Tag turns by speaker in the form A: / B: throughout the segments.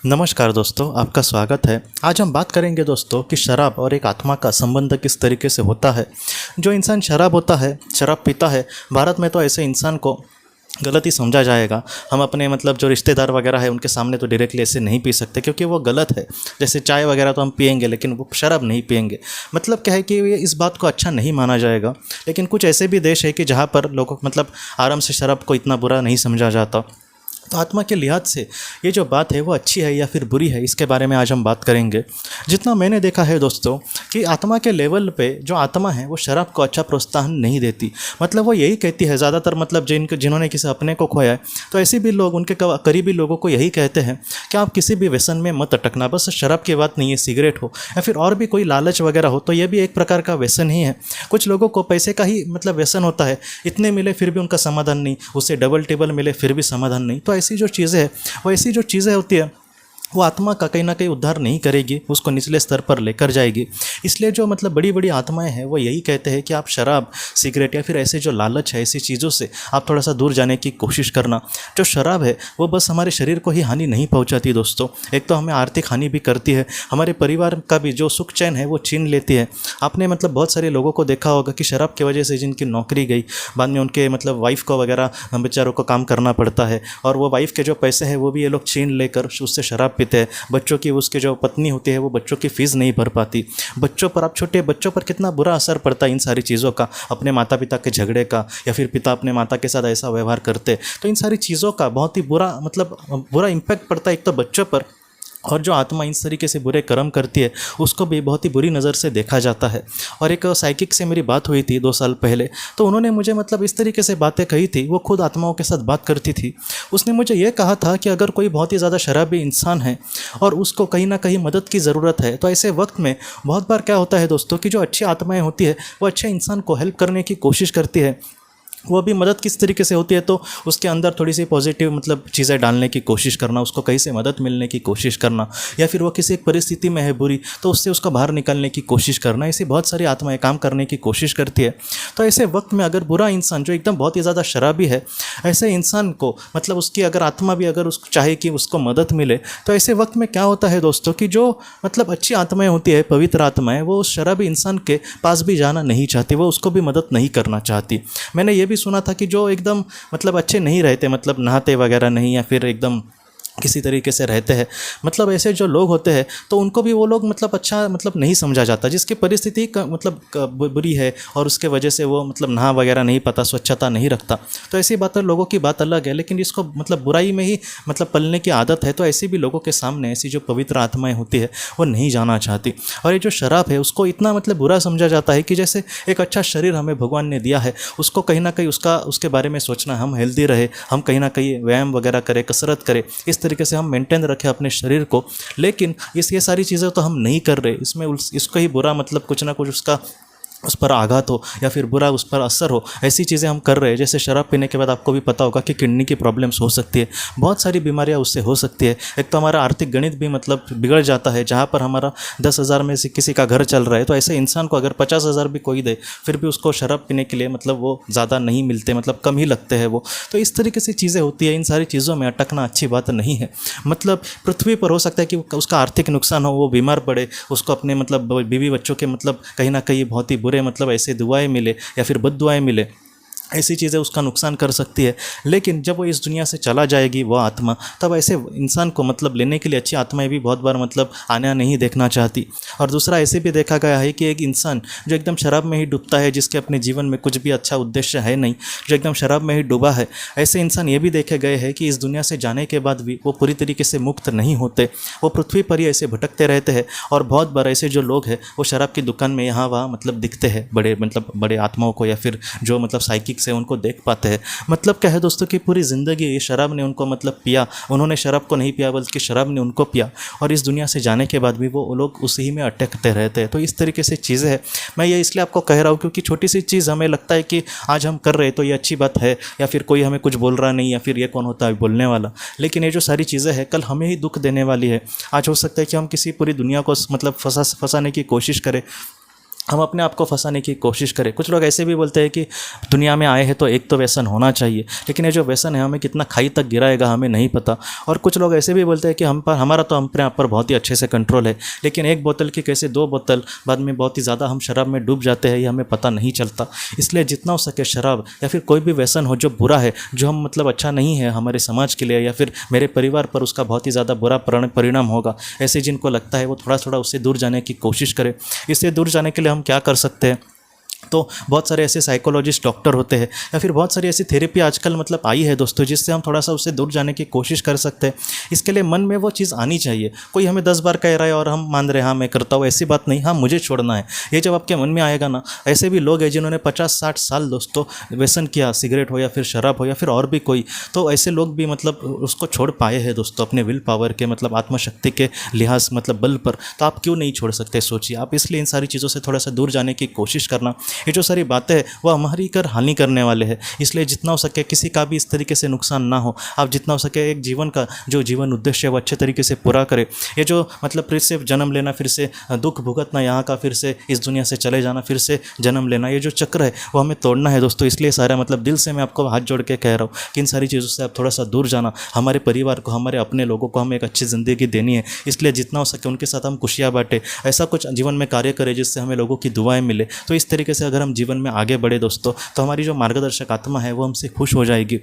A: नमस्कार दोस्तों, आपका स्वागत है। आज हम बात करेंगे दोस्तों कि शराब और एक आत्मा का संबंध किस तरीके से होता है। जो इंसान शराब होता है, शराब पीता है, भारत में तो ऐसे इंसान को गलत ही समझा जाएगा। हम अपने जो रिश्तेदार वगैरह है उनके सामने तो डायरेक्टली ऐसे नहीं पी सकते क्योंकि वो गलत है। जैसे चाय वगैरह तो हम पियेंगे लेकिन वो शराब नहीं पियेंगे। मतलब क्या है कि ये इस बात को अच्छा नहीं माना जाएगा। लेकिन कुछ ऐसे भी देश है कि जहाँ पर लोगों आराम से शराब को इतना बुरा नहीं समझा जाता। तो आत्मा के लिहाज से ये जो बात है वो अच्छी है या फिर बुरी है, इसके बारे में आज हम बात करेंगे। जितना मैंने देखा है दोस्तों कि आत्मा के लेवल पे जो आत्मा है वो शराब को अच्छा प्रोत्साहन नहीं देती। वो यही कहती है ज़्यादातर जिन्होंने किसी अपने को खोया है तो ऐसे भी लोग उनके करीबी लोगों को यही कहते हैं कि आप किसी भी व्यसन में मत अटकना। बस शराब की बात नहीं है, सिगरेट हो या फिर और भी कोई लालच वगैरह हो तो ये भी एक प्रकार का व्यसन ही है। कुछ लोगों को पैसे का ही व्यसन होता है, इतने मिले फिर भी उनका समाधान नहीं, उससे डबल टेबल मिले फिर भी समाधान नहीं। तो ऐसी जो चीज़ें हैं वो ऐसी जो चीज़ें होती है वो आत्मा का कहीं ना कहीं उद्धार नहीं करेगी, उसको निचले स्तर पर लेकर जाएगी। इसलिए जो बड़ी बड़ी आत्माएं हैं वो यही कहते हैं कि आप शराब, सिगरेट या फिर ऐसे जो लालच है ऐसी चीज़ों से आप थोड़ा सा दूर जाने की कोशिश करना। जो शराब है वो बस हमारे शरीर को ही हानि नहीं पहुंचाती दोस्तों, एक तो हमें आर्थिक हानि भी करती है, हमारे परिवार का भी जो सुख चैन है वो छीन लेती है। आपने बहुत सारे लोगों को देखा होगा कि शराब की वजह से जिनकी नौकरी गई, बाद में उनके वाइफ को वगैरह बेचारों को काम करना पड़ता है और वो वाइफ के जो पैसे हैं वो भी ये लोग छीन लेकर उससे शराब पीते हैं। बच्चों की उसके जो पत्नी होती है वो बच्चों की फ़ीस नहीं भर पाती। बच्चों पर, आप छोटे बच्चों पर कितना बुरा असर पड़ता है इन सारी चीज़ों का, अपने माता पिता के झगड़े का, या फिर पिता अपने माता के साथ ऐसा व्यवहार करते। तो इन सारी चीज़ों का बहुत ही बुरा बुरा इम्पैक्ट पड़ता है एक तो बच्चों पर, और जो आत्मा इस तरीके से बुरे कर्म करती है उसको भी बहुत ही बुरी नज़र से देखा जाता है। और एक साइकिक से मेरी बात हुई थी 2 साल पहले, तो उन्होंने मुझे इस तरीके से बातें कही थी। वो खुद आत्माओं के साथ बात करती थी। उसने मुझे ये कहा था कि अगर कोई बहुत ही ज़्यादा शराबी इंसान है और उसको कहीं ना कहीं मदद की ज़रूरत है तो ऐसे वक्त में बहुत बार क्या होता है दोस्तों कि जो अच्छी आत्माएँ होती है वो अच्छे इंसान को हेल्प करने की कोशिश करती है। वो भी मदद किस तरीके से होती है तो उसके अंदर थोड़ी सी पॉजिटिव चीज़ें डालने की कोशिश करना, उसको कहीं से मदद मिलने की कोशिश करना, या फिर वो किसी एक परिस्थिति में है बुरी तो उससे उसको बाहर निकलने की कोशिश करना। ऐसी बहुत सारी आत्माएं काम करने की कोशिश करती है। तो ऐसे वक्त में अगर बुरा इंसान जो एकदम बहुत ही ज़्यादा शराबी है, ऐसे इंसान को उसकी अगर आत्मा भी अगर उसको चाहे कि उसको मदद मिले तो ऐसे वक्त में क्या होता है दोस्तों कि जो अच्छी आत्माएँ होती है, पवित्र आत्माएँ, वो उस शराबी इंसान के पास भी जाना नहीं चाहती, वो उसको भी मदद नहीं करना चाहती। मैंने ये भी सुना था कि जो एकदम अच्छे नहीं रहते, नहाते वगैरह नहीं या फिर एकदम किसी तरीके से रहते हैं, ऐसे जो लोग होते हैं तो उनको भी वो लोग अच्छा नहीं समझा जाता, जिसकी परिस्थिति बुरी है और उसके वजह से वो नहा वगैरह नहीं पाता, स्वच्छता नहीं रखता। तो ऐसी बात है, लोगों की बात अलग है, लेकिन जिसको बुराई में ही पलने की आदत है तो ऐसे भी लोगों के सामने ऐसी जो पवित्र आत्माएं होती है वो नहीं जाना चाहती। और ये जो शराब है उसको इतना बुरा समझा जाता है कि जैसे एक अच्छा शरीर हमें भगवान ने दिया है, उसको कहीं ना कहीं उसके बारे में सोचना, हम हेल्दी रहे, हम कहीं ना कहीं व्यायाम वगैरह करें, कसरत करें, इस तरीके से हम मेंटेन रखें अपने शरीर को। लेकिन ये सारी चीज़ें तो हम नहीं कर रहे, इसमें इसको ही बुरा कुछ ना कुछ उस पर आघात हो या फिर बुरा उस पर असर हो, ऐसी चीज़ें हम कर रहे हैं। जैसे शराब पीने के बाद आपको भी पता होगा कि किडनी की प्रॉब्लम्स हो सकती है, बहुत सारी बीमारियां उससे हो सकती है। एक तो हमारा आर्थिक गणित भी बिगड़ जाता है, जहाँ पर हमारा 10,000 में से किसी का घर चल रहा है तो ऐसे इंसान को अगर 50,000 भी कोई दे फिर भी उसको शराब पीने के लिए वो ज़्यादा नहीं मिलते, कम ही लगते हैं वो। तो इस तरीके से चीज़ें होती है। इन सारी चीज़ों में अटकना अच्छी बात नहीं है। पृथ्वी पर हो सकता है कि उसका आर्थिक नुकसान हो, वो बीमार पड़े, उसको अपने बीवी बच्चों के कहीं ना कहीं बहुत ही बुरे ऐसे दुआएं मिले या फिर बद दुआएं मिले, ऐसी चीज़ें उसका नुकसान कर सकती है। लेकिन जब वो इस दुनिया से चला जाएगी वो आत्मा, तब ऐसे इंसान को लेने के लिए अच्छी आत्माएं भी बहुत बार आना नहीं देखना चाहती। और दूसरा ऐसे भी देखा गया है कि एक इंसान जो एकदम शराब में ही डूबता है, जिसके अपने जीवन में कुछ भी अच्छा उद्देश्य है नहीं, जो एकदम शराब में ही डूबा है, ऐसे इंसान ये भी देखे गए हैं कि इस दुनिया से जाने के बाद भी वो पूरी तरीके से मुक्त नहीं होते, वो पृथ्वी पर ही ऐसे भटकते रहते हैं। और बहुत बार ऐसे जो लोग हैं वो शराब की दुकान में यहाँ वहाँ दिखते हैं, बड़े आत्माओं को या फिर जो साइकिक से उनको देख पाते हैं। क्या है दोस्तों कि पूरी ज़िंदगी ये शराब ने उनको पिया, उन्होंने शराब को नहीं पिया बल्कि शराब ने उनको पिया, और इस दुनिया से जाने के बाद भी वो लोग उसी में अटकते रहते हैं। तो इस तरीके से चीज़ें हैं। मैं ये इसलिए आपको कह रहा हूँ क्योंकि छोटी सी चीज़ हमें लगता है कि आज हम कर रहे हैं तो ये अच्छी बात है, या फिर कोई हमें कुछ बोल रहा नहीं, या फिर ये कौन होता है बोलने वाला। लेकिन ये जो सारी चीज़ें हैं कल हमें ही दुख देने वाली है। आज हो सकता है कि हम किसी पूरी दुनिया को फंसाने की कोशिश करें, हम अपने आप को फंसाने की कोशिश करें। कुछ लोग ऐसे भी बोलते हैं कि दुनिया में आए हैं तो एक तो व्यसन होना चाहिए, लेकिन ये जो व्यसन है हमें कितना खाई तक गिराएगा हमें नहीं पता। और कुछ लोग ऐसे भी बोलते हैं कि हमारा तो अपने आप पर बहुत ही अच्छे से कंट्रोल है, लेकिन एक बोतल की कैसे 2 बोतल बाद में बहुत ही ज़्यादा हम शराब में डूब जाते हैं ये हमें पता नहीं चलता। इसलिए जितना हो सके शराब या फिर कोई भी व्यसन हो जो बुरा है, जो हम मतलब अच्छा नहीं है हमारे समाज के लिए या फिर मेरे परिवार पर उसका बहुत ही ज़्यादा बुरा परिणाम होगा, ऐसे जिनको लगता है वो थोड़ा थोड़ा उससे दूर जाने की कोशिश करें। इससे दूर जाने के लिए हम क्या कर सकते हैं? तो बहुत सारे ऐसे साइकोलॉजिस्ट डॉक्टर होते हैं या फिर बहुत सारी ऐसी थेरेपी आजकल मतलब आई है दोस्तों, जिससे हम थोड़ा सा उससे दूर जाने की कोशिश कर सकते हैं। इसके लिए मन में वो चीज़ आनी चाहिए। कोई हमें 10 बार कह रहा है और हम मान रहे हाँ मैं करता हूँ, ऐसी बात नहीं, हाँ मुझे छोड़ना है। ये जब आपके मन में आएगा ना, ऐसे भी लोग हैं जिन्होंने 50-60 साल दोस्तों व्यसन किया, सिगरेट हो या फिर शराब हो या फिर और भी कोई, तो ऐसे लोग भी मतलब उसको छोड़ पाए हैं दोस्तों अपने विल पावर के मतलब आत्मशक्ति के लिहाज मतलब बल पर। तो आप क्यों नहीं छोड़ सकते? सोचिए आप। इसलिए इन सारी चीज़ों से थोड़ा सा दूर जाने की कोशिश करना। ये जो सारी बातें हैं वो हमारी हानि करने वाले हैं, इसलिए जितना हो सके किसी का भी इस तरीके से नुकसान ना हो। आप जितना हो सके एक जीवन का जो जीवन उद्देश्य है वो अच्छे तरीके से पूरा करें। ये जो मतलब फिर से जन्म लेना, फिर से दुख भुगतना यहाँ का, फिर से इस दुनिया से चले जाना, फिर से जन्म लेना, ये जो चक्र है वो हमें तोड़ना है दोस्तों। इसलिए सारा मतलब दिल से मैं आपको हाथ जोड़ के कह रहा हूँ कि इन सारी चीज़ों से आप थोड़ा सा दूर जाना। हमारे परिवार को, हमारे अपने लोगों को हमें एक अच्छी ज़िंदगी देनी है, इसलिए जितना हो सके उनके साथ हम खुशियाँ बांटें, ऐसा कुछ जीवन में कार्य करें जिससे हमें लोगों की दुआएं मिले। तो इस तरीके से अगर हम जीवन में आगे बढ़े दोस्तों, तो हमारी जो मार्गदर्शक आत्मा है वो हमसे खुश हो जाएगी।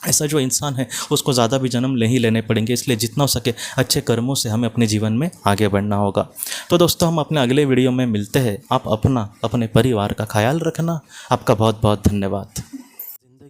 A: ऐसा जो इंसान है उसको ज़्यादा भी जन्म नहीं लेने पड़ेंगे, इसलिए जितना हो सके अच्छे कर्मों से हमें अपने जीवन में आगे बढ़ना होगा। तो दोस्तों हम अपने अगले वीडियो में मिलते हैं। आप अपने परिवार का ख्याल रखना। आपका बहुत बहुत धन्यवाद।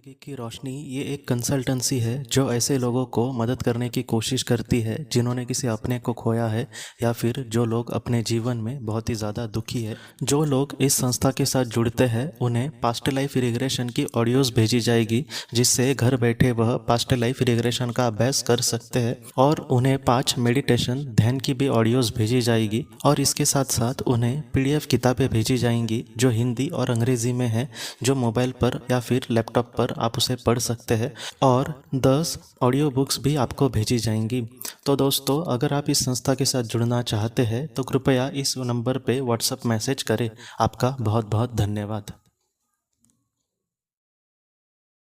A: ज़िंदगी की रोशनी ये एक कंसल्टेंसी है जो ऐसे लोगों को मदद करने की कोशिश करती है जिन्होंने किसी अपने को खोया है या फिर जो लोग अपने जीवन में बहुत ही ज़्यादा दुखी है। जो लोग इस संस्था के साथ जुड़ते हैं उन्हें पास्ट लाइफ रिग्रेशन की ऑडियोज़ भेजी जाएगी, जिससे घर बैठे वह पास्ट लाइफ रिग्रेशन का अभ्यास कर सकते हैं। और उन्हें 5 मेडिटेशन ध्यान की भी ऑडियोज़ भेजी जाएगी और इसके साथ साथ उन्हें PDF किताबें भेजी जाएंगी जो हिंदी और अंग्रेज़ी में है, जो मोबाइल पर या फिर लैपटॉप पर आप उसे पढ़ सकते हैं। और 10 ऑडियो बुक्स भी आपको भेजी जाएंगी। तो दोस्तों अगर आप इस संस्था के साथ जुड़ना चाहते हैं तो कृपया इस नंबर पे व्हाट्सएप मैसेज करें। आपका बहुत बहुत धन्यवाद।